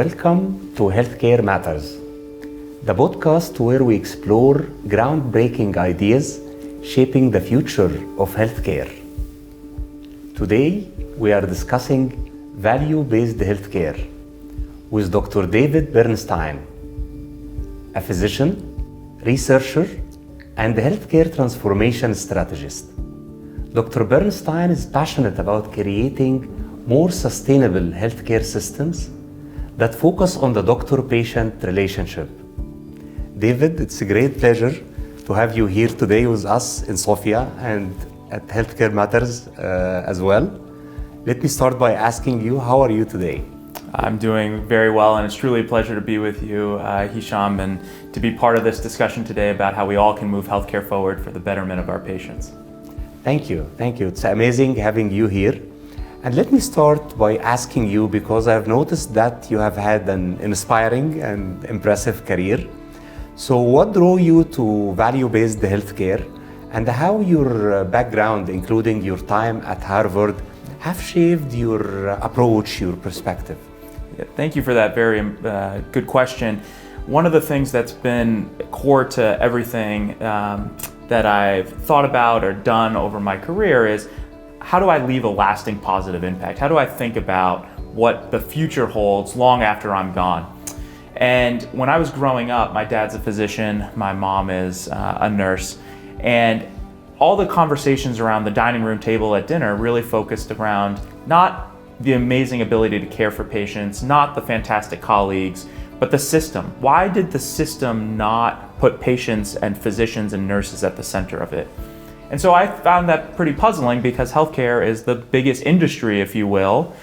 Welcome to Healthcare Matters, the podcast where we explore groundbreaking ideas shaping the future of healthcare. Today, we are discussing value-based healthcare with Dr. David Bernstein, a physician, researcher, and healthcare transformation strategist. Dr. Bernstein is passionate about creating more sustainable healthcare systems that focus on the doctor-patient relationship. David, it's a great pleasure to have you here today with us in Sofia and at Healthcare Matters as well. Let me start by asking you, how are you today? I'm doing very well, and it's truly a pleasure to be with you, Hisham, and to be part of this discussion today about how we all can move healthcare forward for the betterment of our patients. Thank you. It's amazing having you here. And let me start by asking you, because I've noticed that you have had an inspiring and impressive career. So what drew you to value-based healthcare, and how your background, including your time at Harvard, have shaped your approach, your perspective? Yeah, thank you for that very good question. One of the things that's been core to everything that I've thought about or done over my career is, how do I leave a lasting positive impact? How do I think about what the future holds long after I'm gone? And when I was growing up, my dad's a physician, my mom is a nurse, and all the conversations around the dining room table at dinner really focused around not the amazing ability to care for patients, not the fantastic colleagues, but the system. Why did the system not put patients and physicians and nurses at the center of it? And so I found that pretty puzzling, because healthcare is the biggest industry, if you will,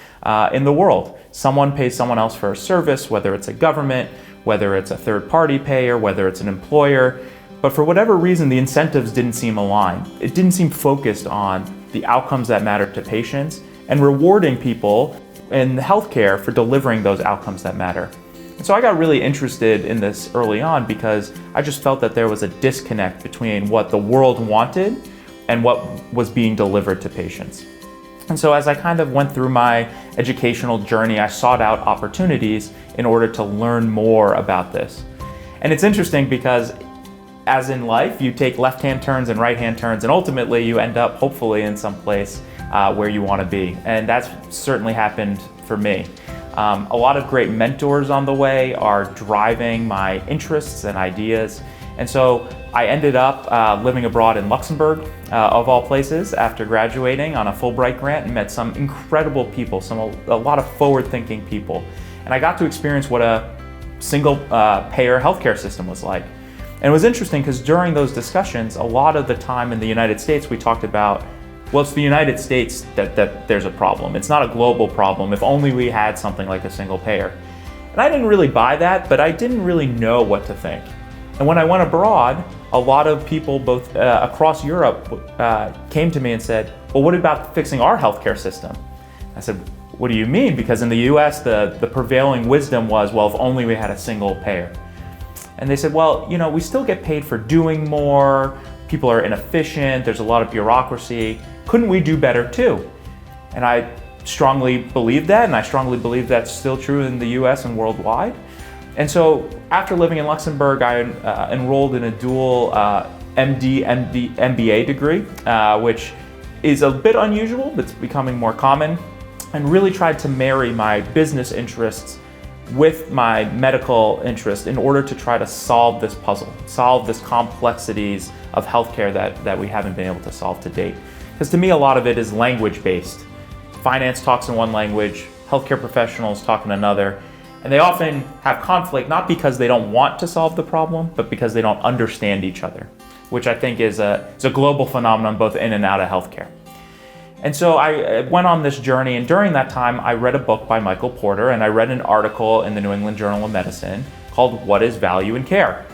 in the world. Someone pays someone else for a service, whether it's a government, whether it's a third-party payer, whether it's an employer. But for whatever reason, the incentives didn't seem aligned. It didn't seem focused on the outcomes that matter to patients and rewarding people in healthcare for delivering those outcomes that matter. And so I got really interested in this early on, because I just felt that there was a disconnect between what the world wanted and what was being delivered to patients. And so as I kind of went through my educational journey, I sought out opportunities in order to learn more about this. And it's interesting because, as in life, you take left-hand turns and right-hand turns, and ultimately you end up hopefully in some place where you want to be. And that's certainly happened for me. A lot of great mentors on the way are driving my interests and ideas. And so I ended up living abroad in Luxembourg, of all places, after graduating on a Fulbright grant, and met some incredible people, a lot of forward-thinking people. And I got to experience what a single payer healthcare system was like. And it was interesting, because during those discussions, a lot of the time in the United States, we talked about, well, it's the United States that there's a problem. It's not a global problem. If only we had something like a single payer. And I didn't really buy that, but I didn't really know what to think. And when I went abroad, a lot of people both across Europe came to me and said, well, what about fixing our healthcare system? I said, what do you mean? Because in the US, the prevailing wisdom was, well, if only we had a single payer. And they said, well, we still get paid for doing more. People are inefficient. There's a lot of bureaucracy. Couldn't we do better too? And I strongly believe that, and I strongly believe that's still true in the US and worldwide. And so after living in Luxembourg, I enrolled in a dual MD, MBA degree, which is a bit unusual, but it's becoming more common, and really tried to marry my business interests with my medical interest in order to try to solve this puzzle, solve this complexities of healthcare that we haven't been able to solve to date. Because to me, a lot of it is language-based. Finance talks in one language, healthcare professionals talk in another, and they often have conflict, not because they don't want to solve the problem, but because they don't understand each other, which I think is it's a global phenomenon both in and out of healthcare. And so I went on this journey, and during that time, I read a book by Michael Porter, and I read an article in the New England Journal of Medicine called What is Value in Care?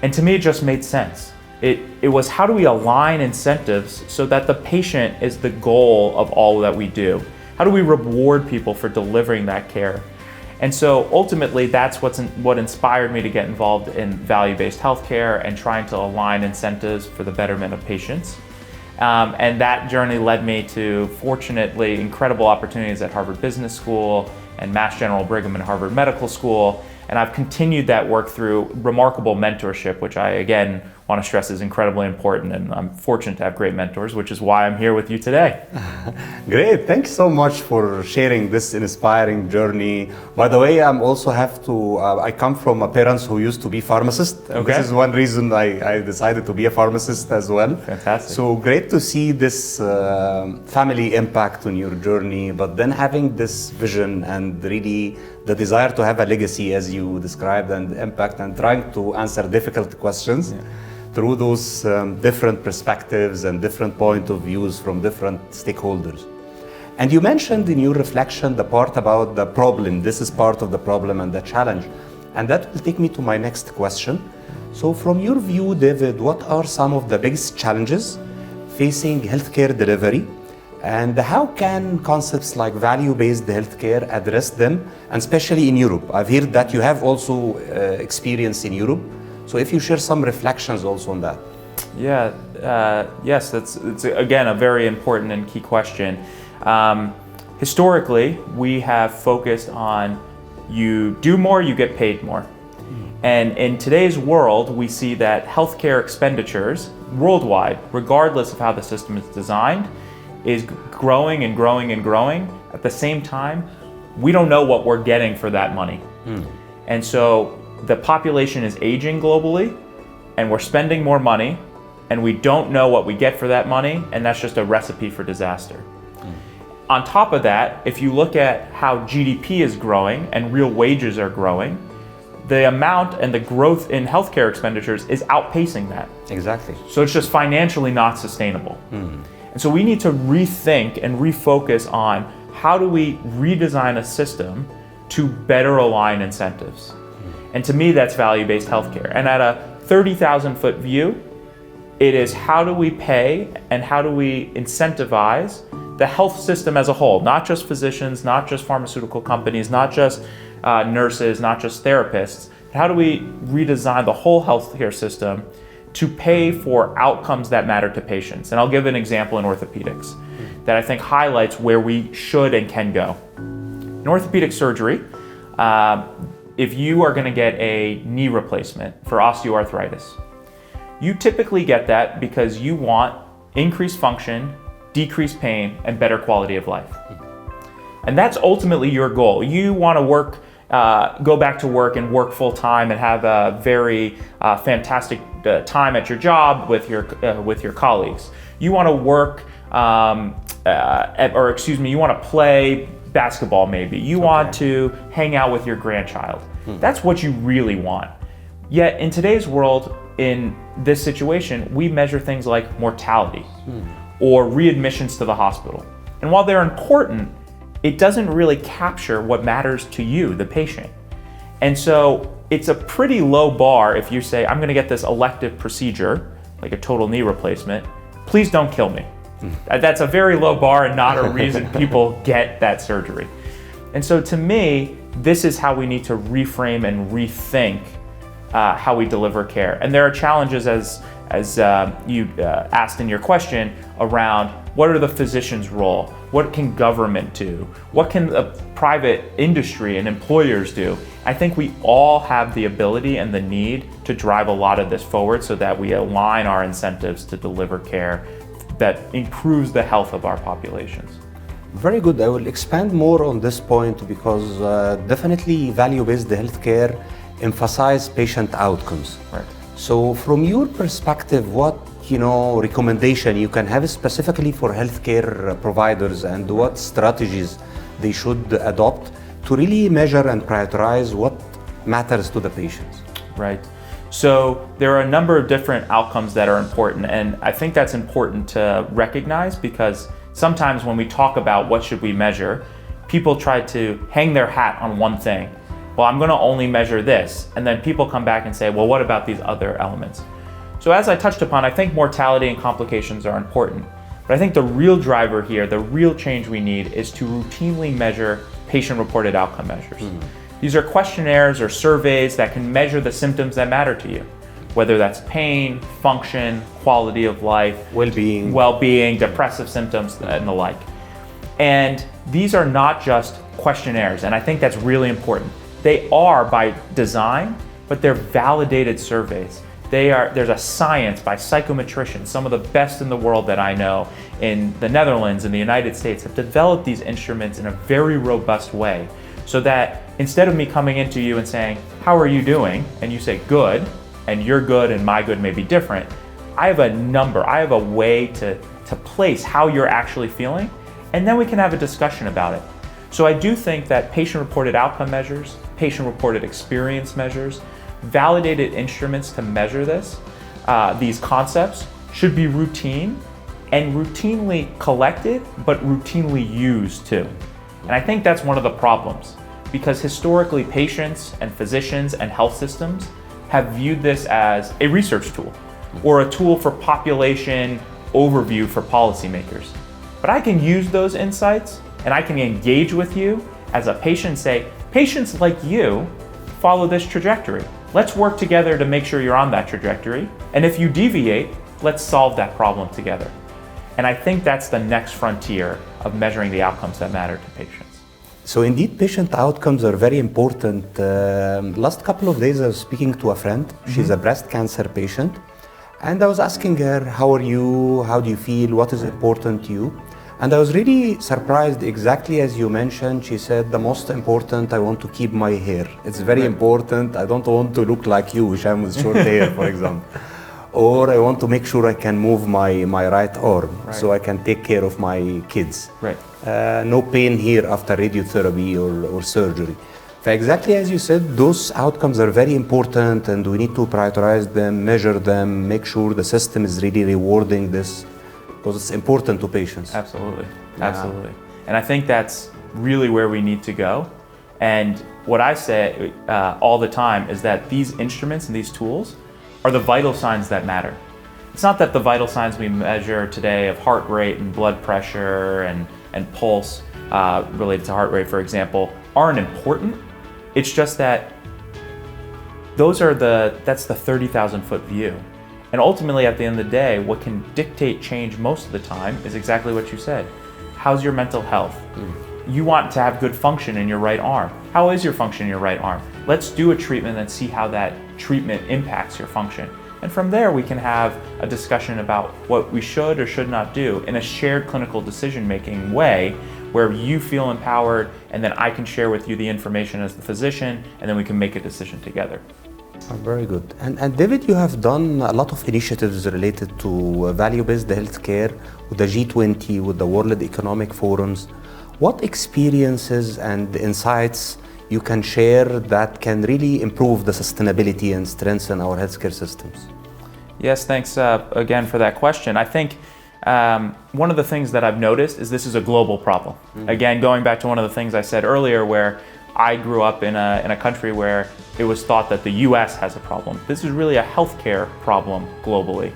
And to me, it just made sense. It was, how do we align incentives so that the patient is the goal of all that we do? How do we reward people for delivering that care? And so ultimately, that's what inspired me to get involved in value-based healthcare and trying to align incentives for the betterment of patients. And that journey led me to, fortunately, incredible opportunities at Harvard Business School and Mass General Brigham and Harvard Medical School. And I've continued that work through remarkable mentorship, which I, again, want to stress is incredibly important. And I'm fortunate to have great mentors, which is why I'm here with you today. Great. Thanks so much for sharing this inspiring journey. By the way, I'm also have to, I come from a parents who used to be pharmacists. Okay. This is one reason I decided to be a pharmacist as well. Fantastic. So great to see this family impact on your journey, but then having this vision and really the desire to have a legacy as you described and impact and trying to answer difficult questions through those different perspectives and different point of views from different stakeholders. And you mentioned in your reflection the part about the problem. This is part of the problem and the challenge. And that will take me to my next question. So from your view, David, what are some of the biggest challenges facing healthcare delivery? And how can concepts like value-based healthcare address them, and especially in Europe? I've heard that you have also experience in Europe. So if you share some reflections also on that. Yeah, yes, it's again a very important and key question. Historically, we have focused on you do more, you get paid more. And in today's world, we see that healthcare expenditures worldwide, regardless of how the system is designed, is growing and growing and growing. At the same time, we don't know what we're getting for that money. And so the population is aging globally, and we're spending more money, and we don't know what we get for that money, and that's just a recipe for disaster. On top of that, if you look at how GDP is growing and real wages are growing, the amount and the growth in healthcare expenditures is outpacing that. Exactly. So it's just financially not sustainable. And so we need to rethink and refocus on how do we redesign a system to better align incentives. And to me, that's value-based healthcare. And at a 30,000-foot view, it is how do we pay and how do we incentivize the health system as a whole, not just physicians, not just pharmaceutical companies, not just nurses, not just therapists. How do we redesign the whole healthcare system to pay for outcomes that matter to patients? And I'll give an example in orthopedics that I think highlights where we should and can go. In orthopedic surgery, if you are going to get a knee replacement for osteoarthritis, you typically get that because you want increased function, decreased pain, and better quality of life. And that's ultimately your goal. You want to work, go back to work and work full time and have a very fantastic time at your job with your colleagues. You want to work, you want to play basketball maybe. You want to hang out with your grandchild. That's what you really want. Yet in today's world, in this situation, we measure things like mortality or readmissions to the hospital. And while they're important, it doesn't really capture what matters to you, the patient. And so it's a pretty low bar if you say, I'm going to get this elective procedure, like a total knee replacement, please don't kill me. That's a very low bar and not a reason people get that surgery. And so to me, this is how we need to reframe and rethink how we deliver care. And there are challenges, as you asked in your question, around what are the physician's role? What can government do? What can the private industry and employers do? I think we all have the ability and the need to drive a lot of this forward so that we align our incentives to deliver care that improves the health of our populations. Very good. I will expand more on this point because definitely value-based healthcare emphasize patient outcomes. Right. So from your perspective, what recommendation you can have specifically for healthcare providers and what strategies they should adopt to really measure and prioritize what matters to the patients? Right. So there are a number of different outcomes that are important, and I think that's important to recognize because sometimes when we talk about what should we measure, people try to hang their hat on one thing. Well, I'm going to only measure this, and then people come back and say, well, what about these other elements? So as I touched upon, I think mortality and complications are important, but I think the real driver here, the real change we need is to routinely measure patient-reported outcome measures. These are questionnaires or surveys that can measure the symptoms that matter to you, whether that's pain, function, quality of life, well-being, depressive symptoms, and the like. And these are not just questionnaires, and I think that's really important. They are by design, but they're validated surveys. There's a science by psychometricians, some of the best in the world that I know in the Netherlands and the United States have developed these instruments in a very robust way, so that instead of me coming into you and saying, how are you doing? And you say good, and your good and my good may be different. I have a number, I have a way to place how you're actually feeling, and then we can have a discussion about it. So I do think that patient-reported outcome measures, patient-reported experience measures, validated instruments to measure these concepts should be routine and routinely collected, but routinely used too. And I think that's one of the problems, because historically patients and physicians and health systems have viewed this as a research tool or a tool for population overview for policymakers. But I can use those insights and I can engage with you as a patient and say, patients like you follow this trajectory. Let's work together to make sure you're on that trajectory. And if you deviate, let's solve that problem together. And I think that's the next frontier of measuring the outcomes that matter to patients. So indeed, patient outcomes are very important. Last couple of days I was speaking to a friend. She's a breast cancer patient. And I was asking her, how are you? How do you feel? What is important to you? And I was really surprised, exactly as you mentioned. She said, the most important, I want to keep my hair. It's very important. I don't want to look like you, Hisham, with short hair, for example. Or I want to make sure I can move my right arm, so I can take care of my kids. Right. No pain here after radiotherapy or surgery. Exactly as you said, those outcomes are very important, and we need to prioritize them, measure them, make sure the system is really rewarding this, because it's important to patients. Absolutely, absolutely. And I think that's really where we need to go. And what I say all the time is that these instruments and these tools are the vital signs that matter. It's not that the vital signs we measure today of heart rate and blood pressure and pulse related to heart rate, for example, aren't important. It's just that that's the 30,000 foot view. And ultimately, at the end of the day, what can dictate change most of the time is exactly what you said. How's your mental health? You want to have good function in your right arm. How is your function in your right arm? Let's do a treatment and see how that treatment impacts your function. And from there, we can have a discussion about what we should or should not do in a shared clinical decision-making way, where you feel empowered, and then I can share with you the information as the physician, and then we can make a decision together. Very good. And David, you have done a lot of initiatives related to value-based healthcare with the G20, with the World Economic Forums. What experiences and insights you can share that can really improve the sustainability and strengthen our healthcare systems? Yes, thanks again for that question. I think one of the things that I've noticed is this is a global problem. Again, going back to one of the things I said earlier, where I grew up in a country where it was thought that the US has a problem. This is really a healthcare problem globally.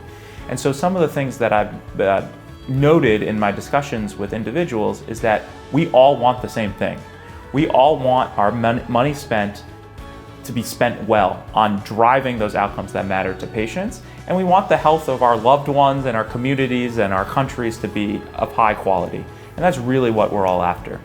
And so some of the things that I've noted in my discussions with individuals is that we all want the same thing. We all want our money spent to be spent well on driving those outcomes that matter to patients. And we want the health of our loved ones and our communities and our countries to be of high quality. And that's really what we're all after.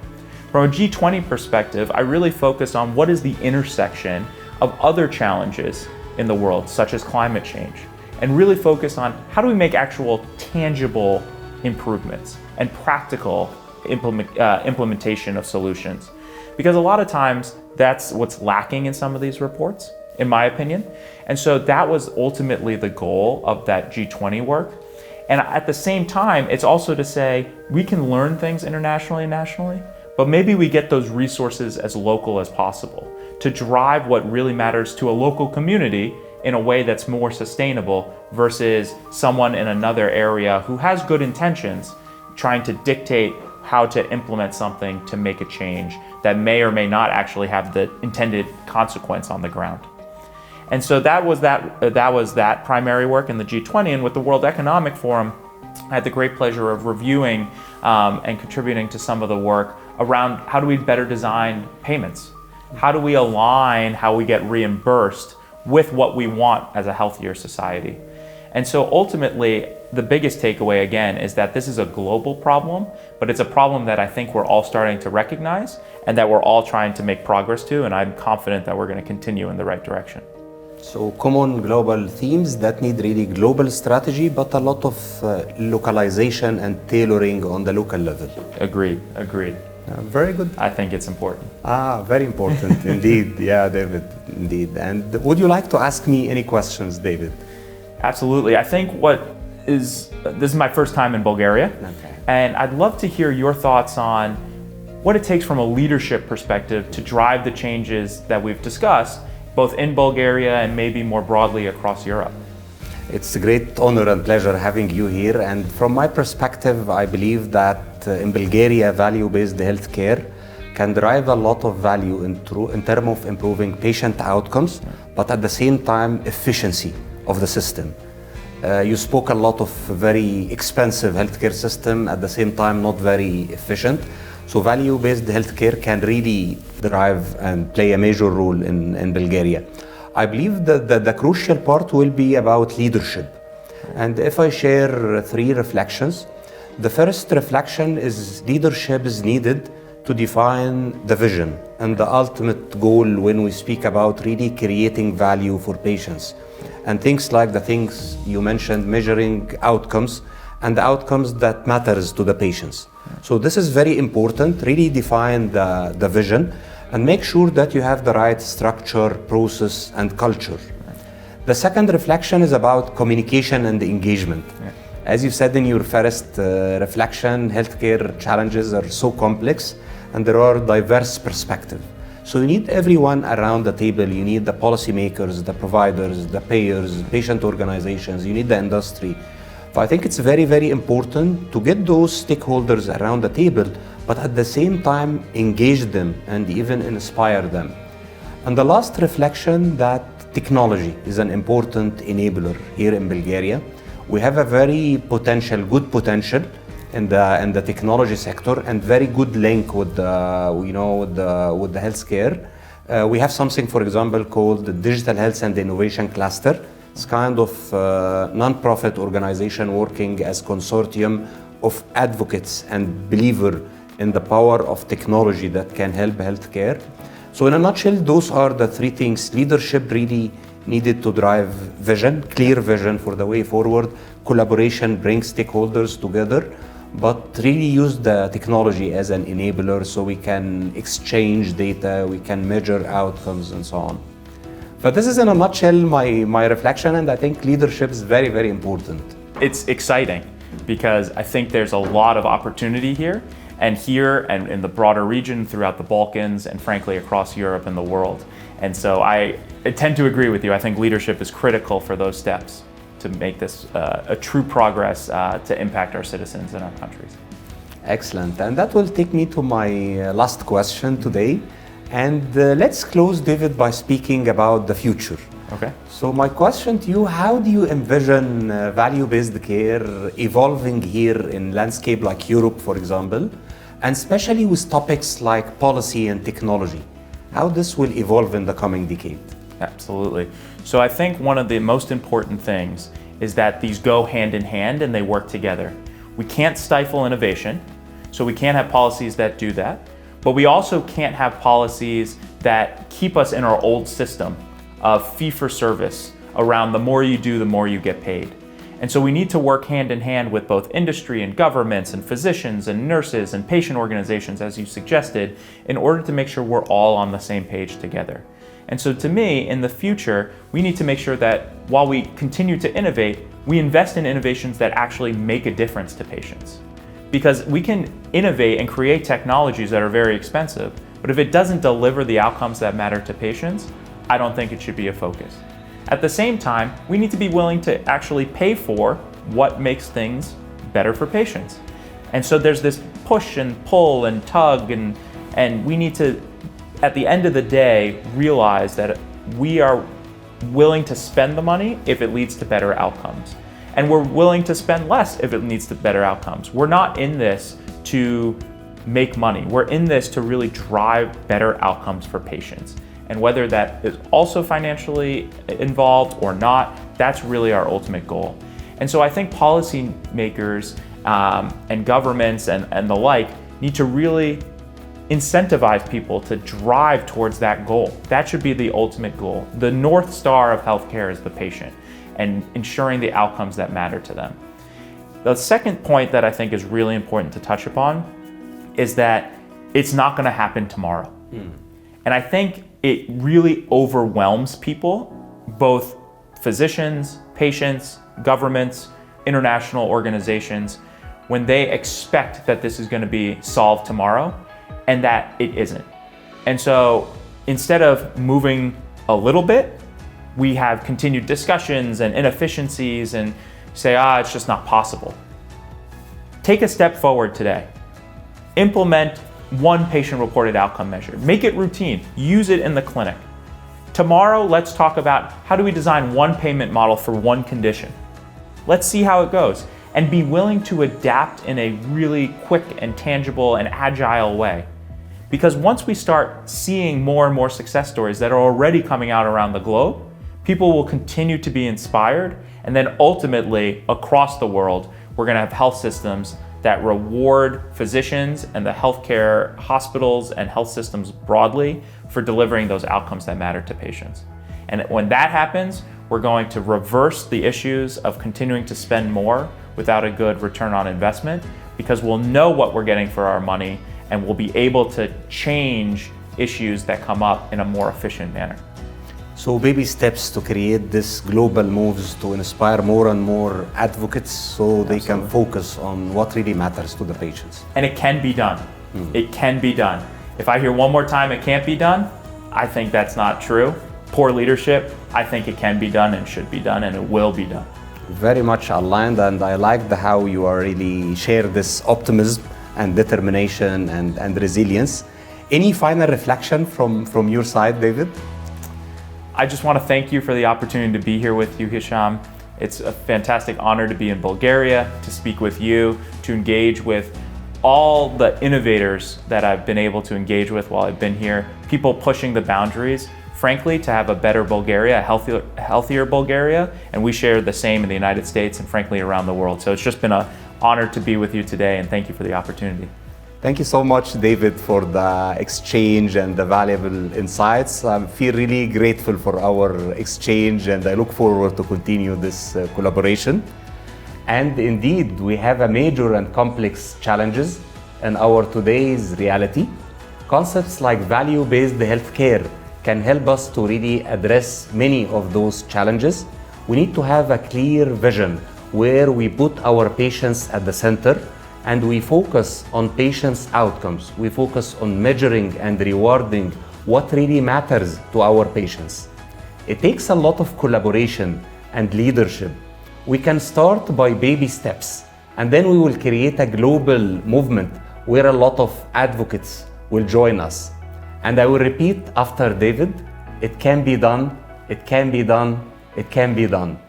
From a G20 perspective, I really focused on what is the intersection of other challenges in the world, such as climate change, and really focus on how do we make actual tangible improvements and practical implementation of solutions. Because a lot of times that's what's lacking in some of these reports, in my opinion. And so that was ultimately the goal of that G20 work. And at the same time, it's also to say we can learn things internationally and nationally, but maybe we get those resources as local as possible to drive what really matters to a local community in a way that's more sustainable versus someone in another area who has good intentions trying to dictate how to implement something to make a change that may or may not actually have the intended consequence on the ground. And so that was that primary work in the G20. And with the World Economic Forum, I had the great pleasure of reviewing and contributing to some of the work around how do we better design payments? How do we align how we get reimbursed with what we want as a healthier society? And so ultimately, the biggest takeaway again is that this is a global problem, but it's a problem that I think we're all starting to recognize and that we're all trying to make progress to, and I'm confident that we're going to continue in the right direction. So common global themes that need really global strategy, but a lot of localization and tailoring on the local level. Agreed. Very good. I think it's important. Very important indeed. Yeah, David, indeed. And would you like to ask me any questions, David? Absolutely. I think this is my first time in Bulgaria, Okay. and I'd love to hear your thoughts on what it takes from a leadership perspective to drive the changes that we've discussed, both in Bulgaria and maybe more broadly across Europe. It's a great honor and pleasure having you here. And from my perspective, I believe that in Bulgaria, value-based healthcare can drive a lot of value in terms of improving patient outcomes, but at the same time, efficiency of the system. You spoke a lot of very expensive healthcare system, at the same time not very efficient. So value-based healthcare can really drive and play a major role in Bulgaria. I believe that the crucial part will be about leadership. And if I share three reflections, the first reflection is leadership is needed to define the vision and the ultimate goal when we speak about really creating value for patients. And things like the things you mentioned, measuring outcomes and the outcomes that matters to the patients. So this is very important, really define the vision and make sure that you have the right structure, process and culture. The second reflection is about communication and engagement. Yeah. As you said in your first reflection, healthcare challenges are so complex and there are diverse perspectives. So you need everyone around the table. You need the policymakers, the providers, the payers, patient organizations, you need the industry. So I think it's very, very important to get those stakeholders around the table, but at the same time engage them and even inspire them. And the last reflection, that technology is an important enabler here in Bulgaria. We have a very good potential in the technology sector and very good link with the healthcare. We have something, for example, called the Digital Health and Innovation Cluster. It's kind of non-profit organization working as consortium of advocates and believer in the power of technology that can help healthcare. So in a nutshell, those are the three things. Leadership really needed to drive vision, clear vision for the way forward. Collaboration brings stakeholders together, but really use the technology as an enabler so we can exchange data, we can measure outcomes and so on. But this is in a nutshell my reflection, and I think leadership is very, very important. It's exciting because I think there's a lot of opportunity here and in the broader region throughout the Balkans and frankly across Europe and the world. And so I tend to agree with you. I think leadership is critical for those steps to make this a true progress to impact our citizens and our countries. Excellent. And that will take me to my last question today. And let's close, David, by speaking about the future. Okay. So my question to you, how do you envision value-based care evolving here in landscape like Europe, for example, and especially with topics like policy and technology? How this will evolve in the coming decade? Absolutely. So I think one of the most important things is that these go hand in hand and they work together. We can't stifle innovation, so we can't have policies that do that, but we also can't have policies that keep us in our old system of fee-for-service around the more you do, the more you get paid. And so we need to work hand in hand with both industry and governments and physicians and nurses and patient organizations, as you suggested, in order to make sure we're all on the same page together. And so to me, in the future, we need to make sure that while we continue to innovate, we invest in innovations that actually make a difference to patients. Because we can innovate and create technologies that are very expensive, but if it doesn't deliver the outcomes that matter to patients, I don't think it should be a focus. At the same time, we need to be willing to actually pay for what makes things better for patients. And so there's this push and pull and tug, and we need to, at the end of the day, realize that we are willing to spend the money if it leads to better outcomes. And we're willing to spend less if it leads to better outcomes. We're not in this to make money. We're in this to really drive better outcomes for patients. And whether that is also financially involved or not, that's really our ultimate goal. And so I think policymakers and governments and the like need to really incentivize people to drive towards that goal. That should be the ultimate goal. The North Star of healthcare is the patient and ensuring the outcomes that matter to them. The second point that I think is really important to touch upon is that it's not going to happen tomorrow. And I think it really overwhelms people, both physicians, patients, governments, international organizations, when they expect that this is going to be solved tomorrow, and that it isn't. And so instead of moving a little bit, we have continued discussions and inefficiencies and say, it's just not possible. Take a step forward today. Implement one patient-reported outcome measure. Make it routine. Use it in the clinic. Tomorrow, let's talk about how do we design one payment model for one condition. Let's see how it goes, and be willing to adapt in a really quick and tangible and agile way. Because once we start seeing more and more success stories that are already coming out around the globe, people will continue to be inspired, and then ultimately, across the world, we're going to have health systems that reward physicians and the healthcare hospitals and health systems broadly for delivering those outcomes that matter to patients. And when that happens, we're going to reverse the issues of continuing to spend more without a good return on investment, because we'll know what we're getting for our money and we'll be able to change issues that come up in a more efficient manner. So baby steps to create this global moves to inspire more and more advocates so they can focus on what really matters to the patients. And it can be done. It can be done. If I hear one more time it can't be done, I think that's not true. Poor leadership, I think it can be done and should be done, and it will be done. Very much aligned, and I like how you are really share this optimism and determination and resilience. Any final reflection from your side, David? I just want to thank you for the opportunity to be here with you, Hisham. It's a fantastic honor to be in Bulgaria, to speak with you, to engage with all the innovators that I've been able to engage with while I've been here, people pushing the boundaries, frankly, to have a better Bulgaria, a healthier Bulgaria, and we share the same in the United States and frankly around the world. So it's just been an honor to be with you today, and thank you for the opportunity. Thank you so much, David, for the exchange and the valuable insights. I feel really grateful for our exchange, and I look forward to continue this collaboration. And indeed, we have a major and complex challenges in our today's reality. Concepts like value-based healthcare can help us to really address many of those challenges. We need to have a clear vision where we put our patients at the center, and we focus on patients' outcomes. We focus on measuring and rewarding what really matters to our patients. It takes a lot of collaboration and leadership. We can start by baby steps, and then we will create a global movement where a lot of advocates will join us. And I will repeat after David, it can be done, it can be done, it can be done,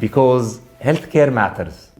because healthcare matters.